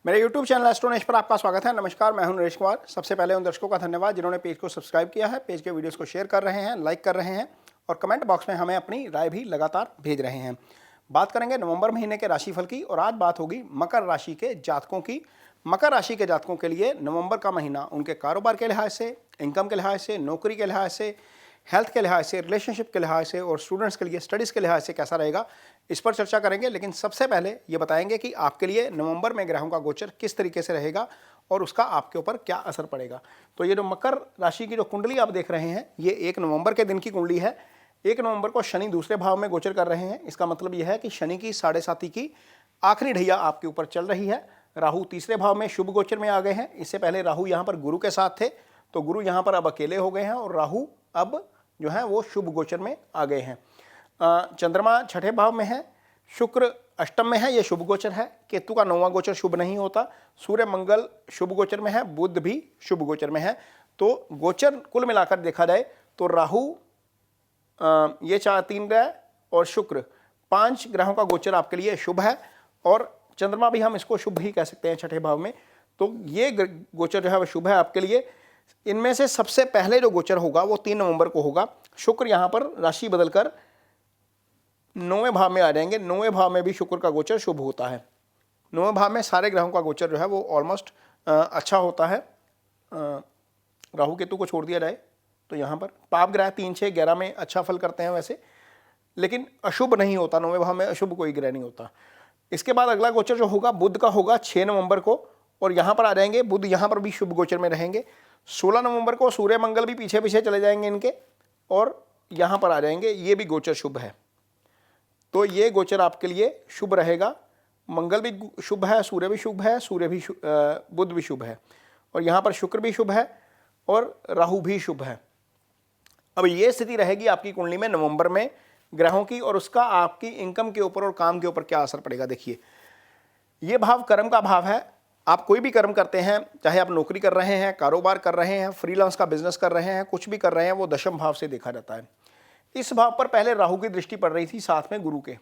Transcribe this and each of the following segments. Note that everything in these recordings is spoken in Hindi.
मेरे YouTube चैनल एस्ट्रोनेश पर आपका स्वागत है। नमस्कार, मैं हूं नरेश कुमार। सबसे पहले उन दर्शकों का धन्यवाद जिन्होंने पेज को सब्सक्राइब किया है, पेज के वीडियोस को शेयर कर रहे हैं, लाइक कर रहे हैं और कमेंट बॉक्स में हमें अपनी राय भी लगातार भेज रहे हैं। बात करेंगे नवंबर महीने के राशिफल की और आज बात होगी मकर राशि के जातकों की। मकर राशि के जातकों के लिए नवंबर का महीना उनके कारोबार के लिहाज से, इनकम के लिहाज से, नौकरी के लिहाज से, हेल्थ के लिहाज से, रिलेशनशिप के लिहाज से और स्टूडेंट्स के लिए स्टडीज़ के लिहाज से कैसा रहेगा, इस पर चर्चा करेंगे। लेकिन सबसे पहले ये बताएंगे कि आपके लिए नवंबर में ग्रहों का गोचर किस तरीके से रहेगा और उसका आपके ऊपर क्या असर पड़ेगा। तो ये जो मकर राशि की जो कुंडली आप देख रहे हैं, ये 1 नवंबर के दिन की कुंडली है। 1 नवंबर को शनि दूसरे भाव में गोचर कर रहे हैं। इसका मतलब यह है कि शनि की 7.5 की आखिरी ढैया आपके ऊपर चल रही है। राहु तीसरे भाव में शुभ गोचर में आ गए हैं। इससे पहले राहु यहाँ पर गुरु के साथ थे, तो गुरु यहाँ पर अब अकेले हो गए हैं और राहु अब जो है वो शुभ गोचर में आ गए हैं। चंद्रमा छठे भाव में है, शुक्र अष्टम में है, ये शुभ गोचर है। केतु का 9वां गोचर शुभ नहीं होता। सूर्य मंगल शुभ गोचर में है, बुध भी शुभ गोचर में है। तो गोचर कुल मिलाकर देखा जाए तो राहु, ये 3 ग्रह और शुक्र 5 ग्रहों का गोचर आपके लिए शुभ है और चंद्रमा भी हम इसको शुभ ही कह सकते हैं छठे भाव में। तो ये गोचर जो है वह शुभ है आपके लिए। इनमें से सबसे पहले जो गोचर होगा वो 3 नवंबर को होगा। शुक्र यहाँ पर राशि बदलकर 9वें भाव में आ जाएंगे। 9वें भाव में भी शुक्र का गोचर शुभ होता है। 9वें भाव में सारे ग्रहों का गोचर जो है वो ऑलमोस्ट अच्छा होता है। राहु केतु को छोड़ दिया जाए तो यहाँ पर पाप ग्रह 3, 6, 11 में अच्छा फल करते हैं वैसे, लेकिन अशुभ नहीं होता। 9वें भाव में अशुभ कोई ग्रह नहीं होता। इसके बाद अगला गोचर जो होगा बुध का होगा 6 नवंबर को और यहाँ पर आ जाएंगे। बुध यहाँ पर भी शुभ गोचर में रहेंगे। 16 नवंबर को सूर्य मंगल भी पीछे पीछे चले जाएंगे इनके और यहाँ पर आ जाएंगे। ये भी गोचर शुभ है, तो ये गोचर आपके लिए शुभ रहेगा। मंगल भी शुभ है, सूर्य भी शुभ है, बुध भी शुभ है और यहाँ पर शुक्र भी शुभ है और राहु भी शुभ है। अब ये स्थिति रहेगी आपकी कुंडली में नवंबर में ग्रहों की और उसका आपकी इनकम के ऊपर और काम के ऊपर क्या असर पड़ेगा। देखिए, ये भाव कर्म का भाव है। आप कोई भी कर्म करते हैं, चाहे आप नौकरी कर रहे हैं, कारोबार कर रहे हैं, फ्रीलांस का बिजनेस कर रहे हैं, कुछ भी कर रहे हैं, वो दशम भाव से देखा जाता है। इस भाव पर पहले राहु की दृष्टि पड़ रही थी, साथ में गुरु के।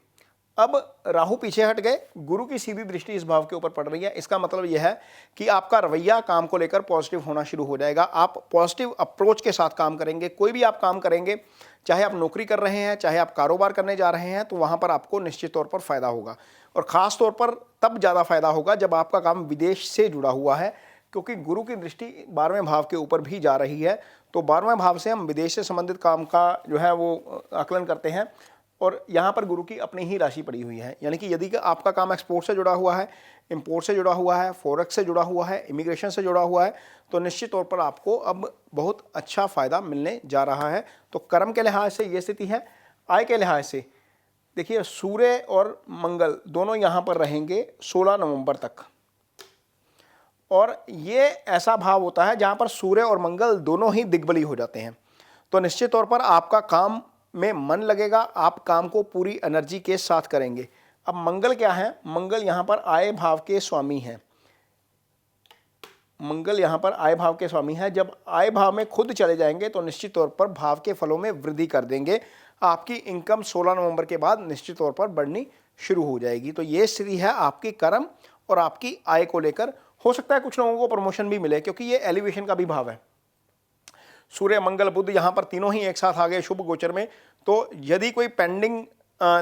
अब राहु पीछे हट गए, गुरु की सीधी दृष्टि इस भाव के ऊपर पड़ रही है। इसका मतलब यह है कि आपका रवैया काम को लेकर पॉजिटिव होना शुरू हो जाएगा। आप पॉजिटिव अप्रोच के साथ काम करेंगे। कोई भी आप काम करेंगे, चाहे आप नौकरी कर रहे हैं, चाहे आप कारोबार करने जा रहे हैं, तो वहाँ पर आपको निश्चित तौर पर फायदा होगा और ख़ास तौर पर तब ज़्यादा फायदा होगा जब आपका काम विदेश से जुड़ा हुआ है, क्योंकि गुरु की दृष्टि 12वें भाव के ऊपर भी जा रही है। तो 12वें भाव से हम विदेश से संबंधित काम का जो है वो आकलन करते हैं और यहाँ पर गुरु की अपनी ही राशि पड़ी हुई है। यानी कि यदि आपका काम एक्सपोर्ट से जुड़ा हुआ है, इंपोर्ट से जुड़ा हुआ है, फॉरेक्स से जुड़ा हुआ है, इमिग्रेशन से जुड़ा हुआ है, तो निश्चित तौर पर आपको अब बहुत अच्छा फायदा मिलने जा रहा है। तो कर्म के लिहाज से ये स्थिति है। आय के लिहाज से देखिए, सूर्य और मंगल दोनों यहाँ पर रहेंगे 16 नवंबर तक और ये ऐसा भाव होता है जहाँ पर सूर्य और मंगल दोनों ही दिग्बली हो जाते हैं। तो निश्चित तौर पर आपका काम में मन लगेगा, आप काम को पूरी एनर्जी के साथ करेंगे। अब मंगल क्या है? मंगल यहाँ पर आय भाव के स्वामी हैं। मंगल यहाँ पर आय भाव के स्वामी है। जब आय भाव में खुद चले जाएंगे तो निश्चित तौर पर भाव के फलों में वृद्धि कर देंगे। आपकी इनकम 16 नवंबर के बाद निश्चित तौर पर बढ़नी शुरू हो जाएगी। तो ये स्थिति है आपकी कर्म और आपकी आय को लेकर। हो सकता है कुछ लोगों को प्रमोशन भी मिले, क्योंकि ये एलिवेशन का भी भाव है। सूर्य मंगल बुध यहाँ पर तीनों ही एक साथ आ गए शुभ गोचर में। तो यदि कोई पेंडिंग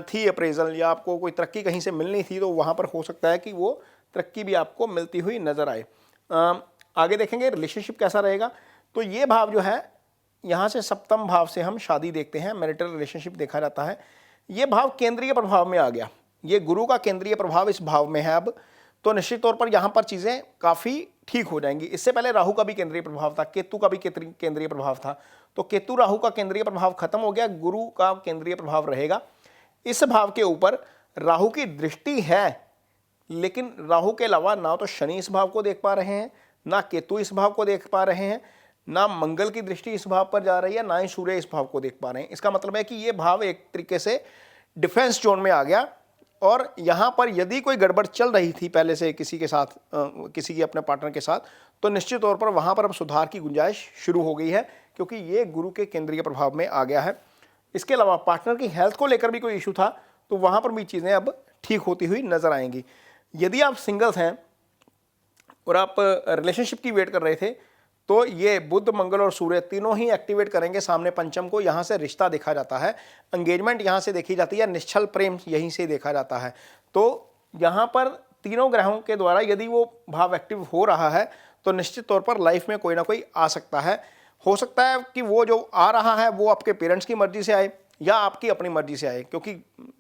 थी अप्रेजल या आपको कोई तरक्की कहीं से मिलनी थी, तो वहाँ पर हो सकता है कि वो तरक्की भी आपको मिलती हुई नजर आए। आगे देखेंगे रिलेशनशिप कैसा रहेगा। तो ये भाव जो है, यहाँ से सप्तम भाव से हम शादी देखते हैं, मैरिटल रिलेशनशिप देखा जाता है। ये भाव केंद्रीय प्रभाव में आ गया। ये गुरु का केंद्रीय प्रभाव इस भाव में है अब, तो निश्चित तौर पर यहाँ पर चीज़ें काफ़ी ठीक हो जाएंगी। इससे पहले राहु का भी केंद्रीय प्रभाव था, केतु का भी केंद्रीय प्रभाव था। तो केतु राहु का केंद्रीय प्रभाव खत्म हो गया, गुरु का केंद्रीय प्रभाव रहेगा। इस भाव के ऊपर राहु की दृष्टि है, लेकिन राहु के अलावा ना तो शनि इस भाव को देख पा रहे हैं, ना केतु इस भाव को देख पा रहे हैं, ना मंगल की दृष्टि इस भाव पर जा रही है, ना ही सूर्य इस भाव को देख पा रहे हैं। इसका मतलब है कि ये भाव एक तरीके से डिफेंस जोन में आ गया और यहाँ पर यदि कोई गड़बड़ चल रही थी पहले से किसी के साथ, किसी की अपने पार्टनर के साथ, तो निश्चित तौर पर वहाँ पर अब सुधार की गुंजाइश शुरू हो गई है, क्योंकि ये गुरु के केंद्रीय प्रभाव में आ गया है। इसके अलावा पार्टनर की हेल्थ को लेकर भी कोई इशू था, तो वहाँ पर भी चीज़ें अब ठीक होती हुई नजर आएंगी। यदि आप सिंगल्स हैं और आप रिलेशनशिप की वेट कर रहे थे, तो ये बुध, मंगल और सूर्य तीनों ही एक्टिवेट करेंगे सामने पंचम को। यहाँ से रिश्ता देखा जाता है, एंगेजमेंट यहाँ से देखी जाती है, निश्चल प्रेम यहीं से देखा जाता है। तो यहाँ पर तीनों ग्रहों के द्वारा यदि वो भाव एक्टिव हो रहा है तो निश्चित तौर पर लाइफ में कोई ना कोई आ सकता है। हो सकता है कि वो जो आ रहा है वो आपके पेरेंट्स की मर्जी से आए या आपकी अपनी मर्जी से आए, क्योंकि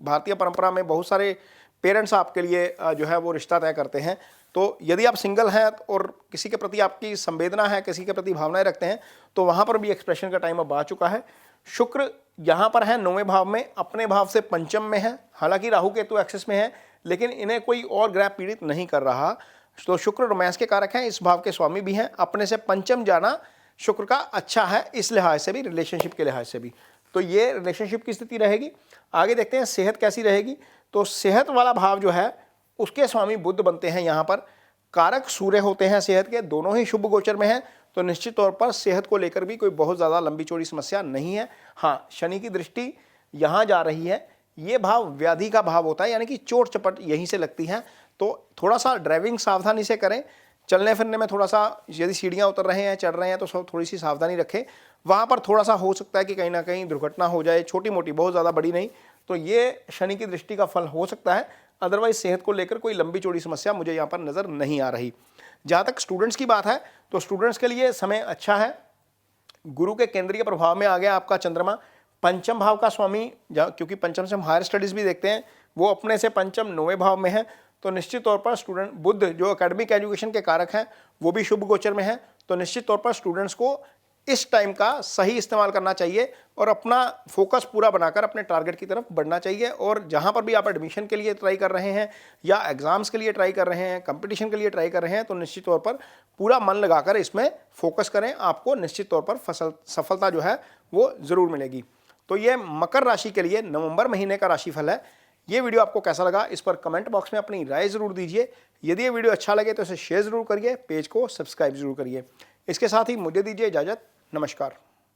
भारतीय परंपरा में बहुत सारे पेरेंट्स आपके लिए जो है वो रिश्ता तय करते हैं। तो यदि आप सिंगल हैं और किसी के प्रति आपकी संवेदना है, किसी के प्रति भावनाएं रखते हैं, तो वहाँ पर भी एक्सप्रेशन का टाइम अब आ चुका है। शुक्र यहाँ पर है 9वें भाव में, अपने भाव से पंचम में है। हालांकि राहु केतु एक्सेस में है, लेकिन इन्हें कोई और ग्रह पीड़ित नहीं कर रहा। तो शुक्र रोमांस के कारक हैं, इस भाव के स्वामी भी हैं। अपने से पंचम जाना शुक्र का अच्छा है, इस लिहाज से भी, रिलेशनशिप के लिहाज से भी। तो ये रिलेशनशिप की स्थिति रहेगी। आगे देखते हैं सेहत कैसी रहेगी। तो सेहत वाला भाव जो है उसके स्वामी बुध बनते हैं। यहाँ पर कारक सूर्य होते हैं सेहत के, दोनों ही शुभ गोचर में हैं। तो निश्चित तौर पर सेहत को लेकर भी कोई बहुत ज़्यादा लंबी चौड़ी समस्या नहीं है। हाँ, शनि की दृष्टि यहाँ जा रही है। ये भाव व्याधि का भाव होता है, यानी कि चोट चपट यहीं से लगती हैं। तो थोड़ा सा ड्राइविंग सावधानी से करें, चलने फिरने में थोड़ा सा, यदि सीढ़ियाँ उतर रहे हैं, चढ़ रहे हैं, तो सब थोड़ी सी सावधानी रखें। वहाँ पर थोड़ा सा हो सकता है कि कहीं ना कहीं दुर्घटना हो जाए, छोटी मोटी, बहुत ज़्यादा बड़ी नहीं। तो ये शनि की दृष्टि का फल हो सकता है। अदरवाइज सेहत को लेकर कोई लंबी चौड़ी समस्या मुझे यहाँ पर नज़र नहीं आ रही। जहाँ तक स्टूडेंट्स की बात है, तो स्टूडेंट्स के लिए समय अच्छा है। गुरु के केंद्रीय प्रभाव में आ गया आपका चंद्रमा, पंचम भाव का स्वामी, क्योंकि पंचम से हम हायर स्टडीज़ भी देखते हैं, वो अपने से पंचम 9वें भाव में है। तो निश्चित तौर पर स्टूडेंट, बुध जो एकेडमिक एजुकेशन के कारक हैं वो भी शुभ गोचर में है। तो निश्चित तौर पर स्टूडेंट्स को इस टाइम का सही इस्तेमाल करना चाहिए और अपना फोकस पूरा बनाकर अपने टारगेट की तरफ बढ़ना चाहिए। और जहां पर भी आप एडमिशन के लिए ट्राई कर रहे हैं या एग्जाम्स के लिए ट्राई कर रहे हैं, कंपटीशन के लिए ट्राई कर रहे हैं, तो निश्चित तौर पर पूरा मन लगाकर इसमें फोकस करें। आपको निश्चित तौर पर सफलता जो है वो ज़रूर मिलेगी। तो ये मकर राशि के लिए नवंबर महीने का राशिफल है। ये वीडियो आपको कैसा लगा, इस पर कमेंट बॉक्स में अपनी राय ज़रूर दीजिए। यदि ये वीडियो अच्छा लगे तो इसे शेयर ज़रूर करिए, पेज को सब्सक्राइब ज़रूर करिए। इसके साथ ही मुझे दीजिए इजाज़त। नमस्कार।